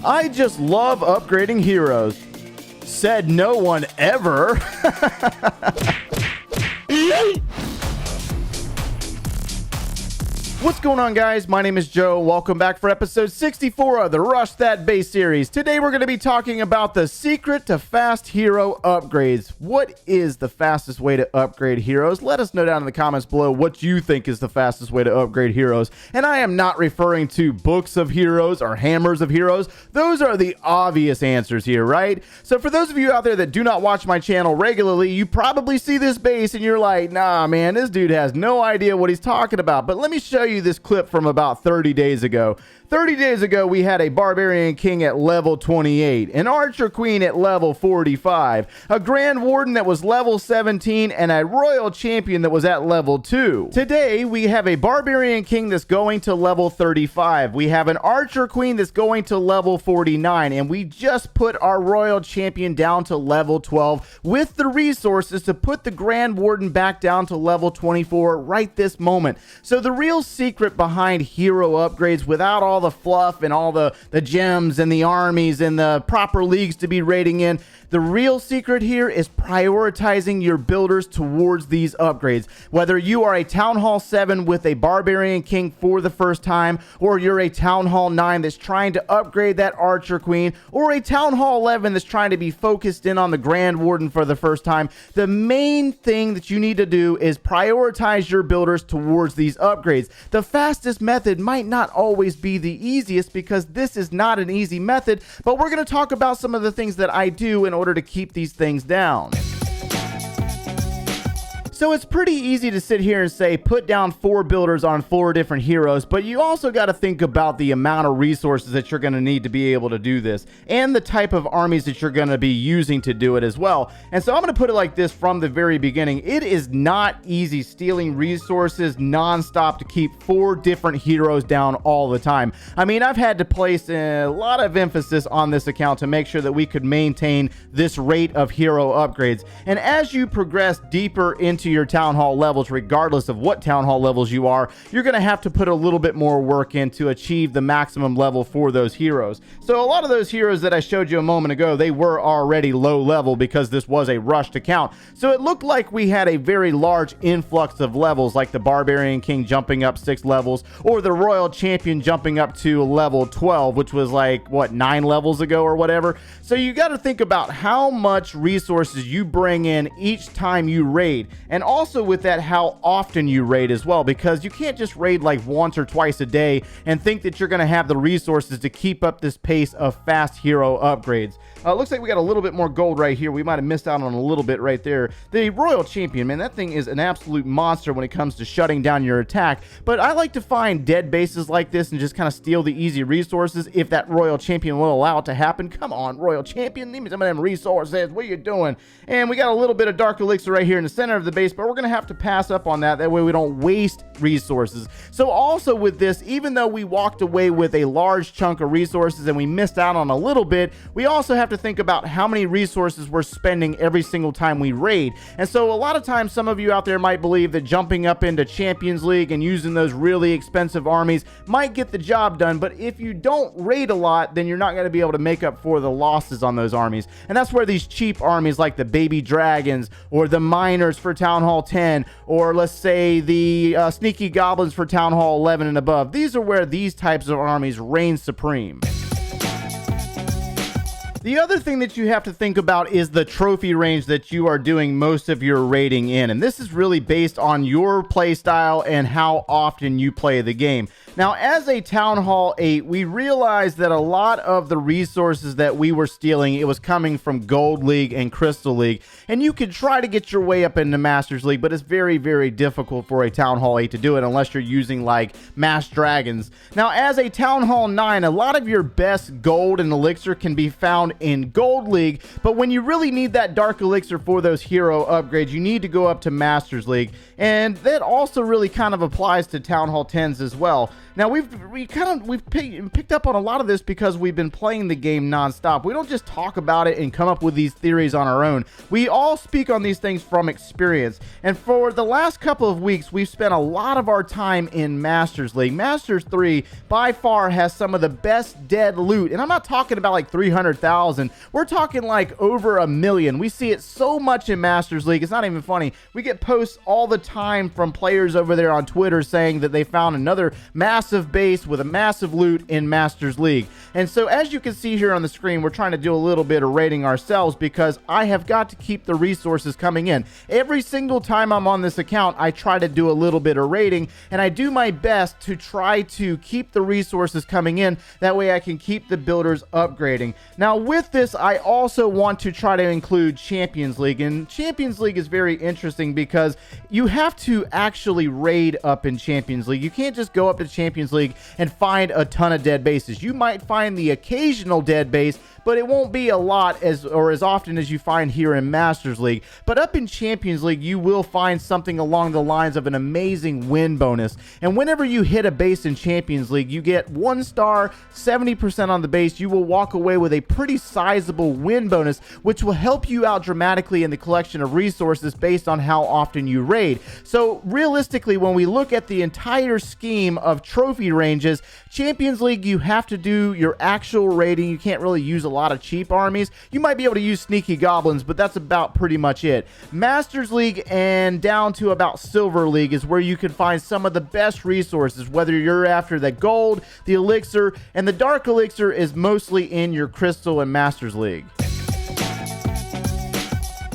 I just love upgrading heroes. Said no one ever. What's going on, guys? My name is Joe. Welcome back for episode 64 of the Rush That Base series. Today we're going to be talking about the secret to fast hero upgrades. What is the fastest way to upgrade heroes? Let us know down in the comments below what you think is the fastest way to upgrade heroes. And I am not referring to books of heroes or hammers of heroes. Those are the obvious answers here, right? So for those of you out there that do not watch my channel regularly, you probably see this base and you're like, nah, man, this dude has no idea what he's talking about. But let me show you this clip from about 30 days ago. 30 days ago, we had a Barbarian King at level 28, an Archer Queen at level 45, a Grand Warden that was level 17, and a Royal Champion that was at level 2. Today, we have a Barbarian King that's going to level 35. We have an Archer Queen that's going to level 49, and we just put our Royal Champion down to level 12 with the resources to put the Grand Warden back down to level 24 right this moment. So the real secret behind hero upgrades, without all the fluff and all the gems and the armies and the proper leagues to be raiding in, the real secret here is prioritizing your builders towards these upgrades. Whether you are a Town Hall 7 with a Barbarian King for the first time, or you're a Town Hall 9 that's trying to upgrade that Archer Queen, or a Town Hall 11 that's trying to be focused in on the Grand Warden for the first time, the main thing that you need to do is prioritize your builders towards these upgrades. The fastest method might not always be the easiest, because this is not an easy method, but we're going to talk about some of the things that I do in order to keep these things down. So it's pretty easy to sit here and say put down 4 builders on 4 different heroes, but you also got to think about the amount of resources that you're going to need to be able to do this, and the type of armies that you're going to be using to do it as well. And so I'm going to put it like this from the very beginning. It is not easy stealing resources non-stop to keep 4 different heroes down all the time. I mean, I've had to place a lot of emphasis on this account to make sure that we could maintain this rate of hero upgrades. And as you progress deeper into your Town Hall levels, regardless of what Town Hall levels you are, you're going to have to put a little bit more work in to achieve the maximum level for those heroes. So a lot of those heroes that I showed you a moment ago, they were already low level because this was a rushed account. So it looked like we had a very large influx of levels, like the Barbarian King jumping up 6 levels, or the Royal Champion jumping up to level 12, which was like, what, 9 levels ago or whatever. So you got to think about how much resources you bring in each time you raid, and also with that, how often you raid as well, because you can't just raid like once or twice a day and think that you're going to have the resources to keep up this pace of fast hero upgrades. Looks like we got a little bit more gold right here. We might have missed out on a little bit right there. The Royal Champion, man, that thing is an absolute monster when it comes to shutting down your attack. But I like to find dead bases like this and just kind of steal the easy resources if that Royal Champion will allow it to happen. Come on, Royal Champion, give me some of them resources. What are you doing? And we got a little bit of Dark Elixir right here in the center of the base, but we're going to have to pass up on that. That way we don't waste resources. So also with this, even though we walked away with a large chunk of resources and we missed out on a little bit, we also have to think about how many resources we're spending every single time we raid. And so a lot of times, some of you out there might believe that jumping up into Champions League and using those really expensive armies might get the job done, but if you don't raid a lot, then you're not going to be able to make up for the losses on those armies. And that's where these cheap armies like the Baby Dragons or the Miners for Town Hall 10, or let's say the Sneaky Goblins for Town Hall 11 and above, these are where these types of armies reign supreme. The other thing that you have to think about is the trophy range that you are doing most of your raiding in, and this is really based on your play style and how often you play the game. Now, as a Town Hall 8, we realized that a lot of the resources that we were stealing, it was coming from Gold League and Crystal League, and you could try to get your way up into Masters League, but it's very, very difficult for a Town Hall 8 to do it unless you're using like Mass Dragons. Now, as a Town Hall 9, a lot of your best gold and elixir can be found found in Gold League. But when you really need that Dark Elixir for those hero upgrades, you need to go up to Masters League. And that also really kind of applies to Town Hall 10s as well. Now, we've picked up on a lot of this because we've been playing the game nonstop. We don't just talk about it and come up with these theories on our own. We all speak on these things from experience. And for the last couple of weeks, we've spent a lot of our time in Masters League. Masters 3 by far has some of the best dead loot. And I'm not talking about like 300,000. We're talking like over 1 million. We see it so much in Masters League. It's not even funny. We get posts all the time from players over there on Twitter saying that they found another massive base with a massive loot in Masters League. And so as you can see here on the screen, we're trying to do a little bit of raiding ourselves because I have got to keep the resources coming in. Every single time I'm on this account, I try to do a little bit of raiding, and I do my best to try to keep the resources coming in. That way I can keep the builders upgrading. Now with this, I also want to try to include Champions League, and Champions League is very interesting because you have to actually raid up in Champions League. You can't just go up to Champions League and find a ton of dead bases. You might find the occasional dead base, but it won't be a lot as often as you find here in Masters League. But up in Champions League, you will find something along the lines of an amazing win bonus. And whenever you hit a base in Champions League, you get 1 star, 70% on the base. You will walk away with a pretty sizable win bonus, which will help you out dramatically in the collection of resources based on how often you raid. So realistically, when we look at the entire scheme of trophy ranges, Champions League, you have to do your actual raiding. You can't really use a lot of cheap armies. You might be able to use sneaky goblins, but that's about pretty much it. Masters League and down to about Silver League is where you can find some of the best resources, whether you're after the gold, the elixir, and the dark elixir is mostly in your crystal and Masters League.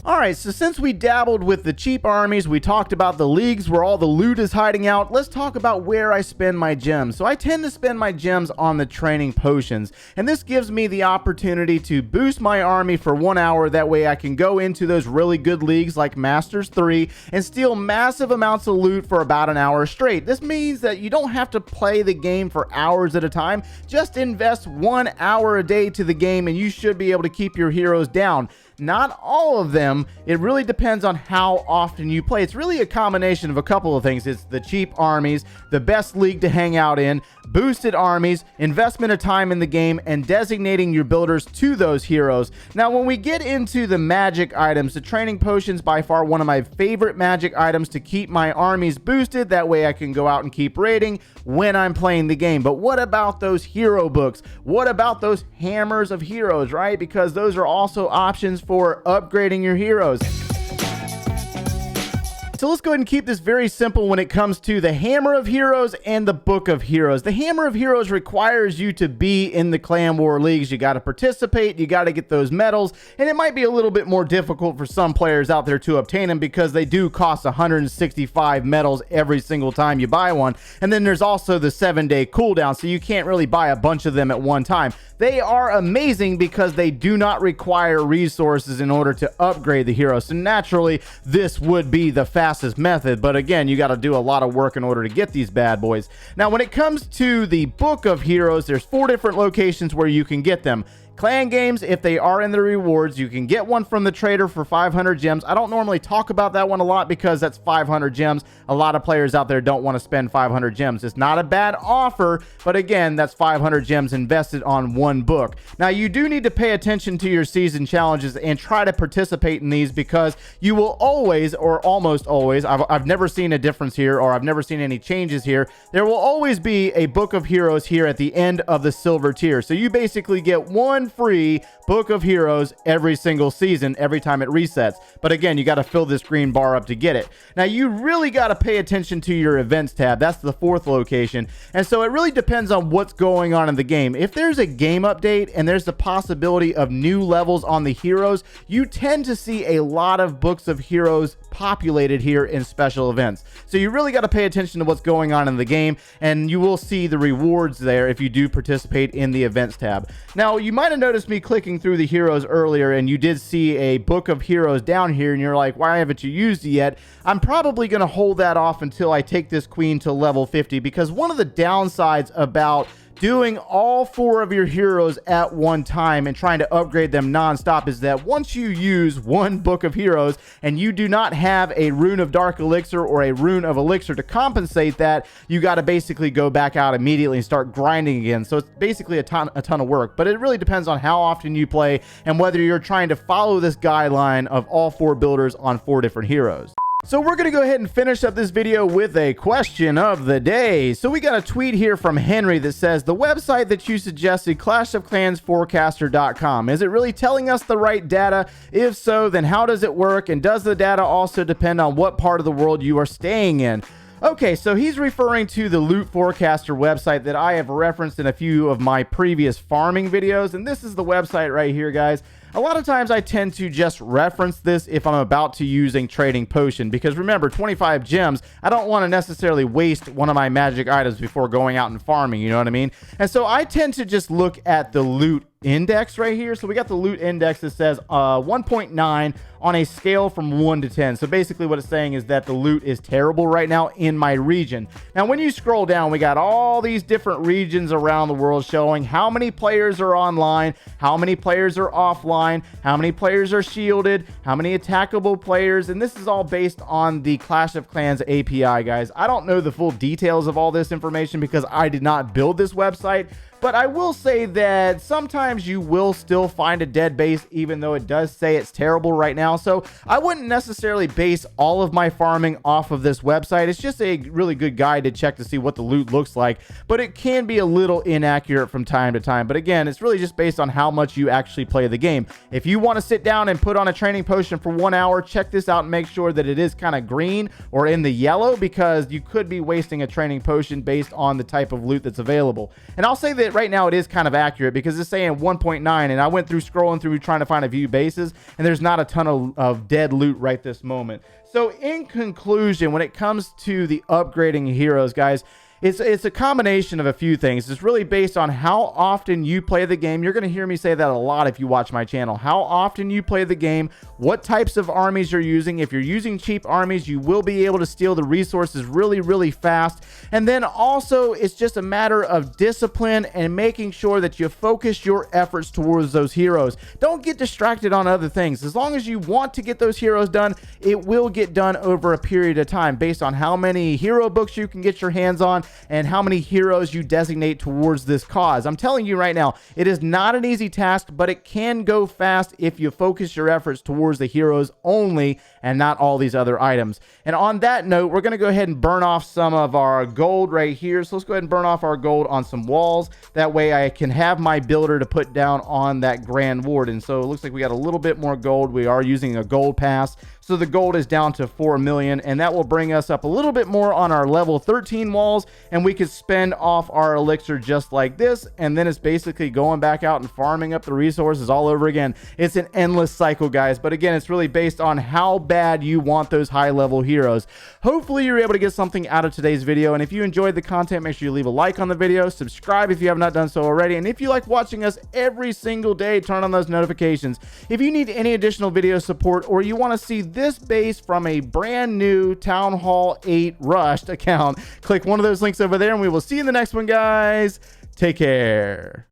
Alright, so since we dabbled with the cheap armies, we talked about the leagues where all the loot is hiding out, let's talk about where I spend my gems. So I tend to spend my gems on the training potions, and this gives me the opportunity to boost my army for 1 hour. That way I can go into those really good leagues like Masters 3 and steal massive amounts of loot for about an hour straight. This means that you don't have to play the game for hours at a time. Just invest 1 hour a day to the game and you should be able to keep your heroes down. Not all of them. It really depends on how often you play. It's really a combination of a couple of things. It's the cheap armies, the best league to hang out in, boosted armies, investment of time in the game, and designating your builders to those heroes. Now, when we get into the magic items, the training potions by far one of my favorite magic items to keep my armies boosted. That way I can go out and keep raiding when I'm playing the game. But what about those hero books? What about those hammers of heroes, right? Because those are also options for upgrading your heroes. So let's go ahead and keep this very simple when it comes to the Hammer of Heroes and the Book of Heroes. The Hammer of Heroes requires you to be in the Clan War Leagues. You got to participate, you got to get those medals, and it might be a little bit more difficult for some players out there to obtain them because they do cost 165 medals every single time you buy one. And then there's also the 7-day cooldown, so you can't really buy a bunch of them at one time. They are amazing because they do not require resources in order to upgrade the hero. So naturally, this would be the fastest method. But again, you got to do a lot of work in order to get these bad boys. Now, when it comes to the Book of Heroes, there's 4 different locations where you can get them. Clan games, if they are in the rewards, you can get one from the trader for 500 gems. I don't normally talk about that one a lot because that's 500 gems. A lot of players out there don't want to spend 500 gems. It's not a bad offer, but again, that's 500 gems invested on one book. Now, you do need to pay attention to your season challenges and try to participate in these because you will always, or almost always, I've never seen a difference here, or I've never seen any changes here. There will always be a Book of Heroes here at the end of the silver tier. So you basically get one free Book of Heroes every single season, every time it resets. But again, you got to fill this green bar up to get it. Now, you really got to pay attention to your events tab. That's the 4th location. And so it really depends on what's going on in the game. If there's a game update and there's the possibility of new levels on the heroes, you tend to see a lot of Books of Heroes populated here in special events. So you really got to pay attention to what's going on in the game, and you will see the rewards there if you do participate in the events tab. Now, you might have noticed me clicking through the heroes earlier, and you did see a Book of Heroes down here, and you're like, why haven't you used it yet? I'm probably going to hold that off until I take this queen to level 50, because one of the downsides about doing all 4 of your heroes at one time and trying to upgrade them non-stop is that once you use 1 book of heroes and you do not have a rune of dark elixir or a rune of elixir to compensate that, you got to basically go back out immediately and start grinding again. So it's basically a ton of work, but it really depends on how often you play and whether you're trying to follow this guideline of all 4 builders on 4 different heroes. So we're going to go ahead and finish up this video with a question of the day. So we got a tweet here from Henry that says, the website that you suggested, clashofclansforecaster.com, is it really telling us the right data? If so, then how does it work? And does the data also depend on what part of the world you are staying in? Okay, so he's referring to the Loot Forecaster website that I have referenced in a few of my previous farming videos. And this is the website right here, guys. A lot of times I tend to just reference this if I'm about to using trading potion, because remember, 25 gems, I don't want to necessarily waste one of my magic items before going out and farming, you know what I mean? And so I tend to just look at the loot index right here. So we got the loot index that says 1.9 on a scale from 1 to 10. So basically what it's saying is that the loot is terrible right now in my region. Now when you scroll down, we got all these different regions around the world showing how many players are online, how many players are offline, how many players are shielded, how many attackable players, and this is all based on the Clash of Clans API, guys. I don't know the full details of all this information because I did not build this website, but I will say that sometimes you will still find a dead base, even though it does say it's terrible right now. So I wouldn't necessarily base all of my farming off of this website. It's just a really good guide to check to see what the loot looks like, but it can be a little inaccurate from time to time. But again, it's really just based on how much you actually play the game. If you want to sit down and put on a training potion for 1 hour, check this out and make sure that it is kind of green or in the yellow, because you could be wasting a training potion based on the type of loot that's available. And I'll say that right now it is kind of accurate because it's saying 1.9, and I went through scrolling through trying to find a few bases, and there's not a ton of dead loot right this moment. So in conclusion, when it comes to the upgrading heroes, guys, it's a combination of a few things. It's really based on how often you play the game. You're going to hear me say that a lot if you watch my channel. How often you play the game, what types of armies you're using. If you're using cheap armies, you will be able to steal the resources really, really fast. And then also, it's just a matter of discipline and making sure that you focus your efforts towards those heroes. Don't get distracted on other things. As long as you want to get those heroes done, it will get done over a period of time based on how many hero books you can get your hands on and how many heroes you designate towards this cause. I'm telling you right now, it is not an easy task, but it can go fast if you focus your efforts towards the heroes only and not all these other items. And on that note, we're going to go ahead and burn off some of our gold right here. So let's go ahead and burn off our gold on some walls. That way I can have my builder to put down on that Grand Warden. So it looks like we got a little bit more gold. We are using a gold pass. So the gold is down to 4 million, and that will bring us up a little bit more on our level 13 walls, and we could spend off our elixir just like this, and then it's basically going back out and farming up the resources all over again. It's an endless cycle, guys, but again, it's really based on how bad you want those high level heroes. Hopefully you're able to get something out of today's video, and if you enjoyed the content, make sure you leave a like on the video, subscribe if you have not done so already, and if you like watching us every single day, turn on those notifications. If you need any additional video support, or you want to see this base from a brand new Town Hall 8 Rushed account, click one of those links over there, and we will see you in the next one, guys. Take care.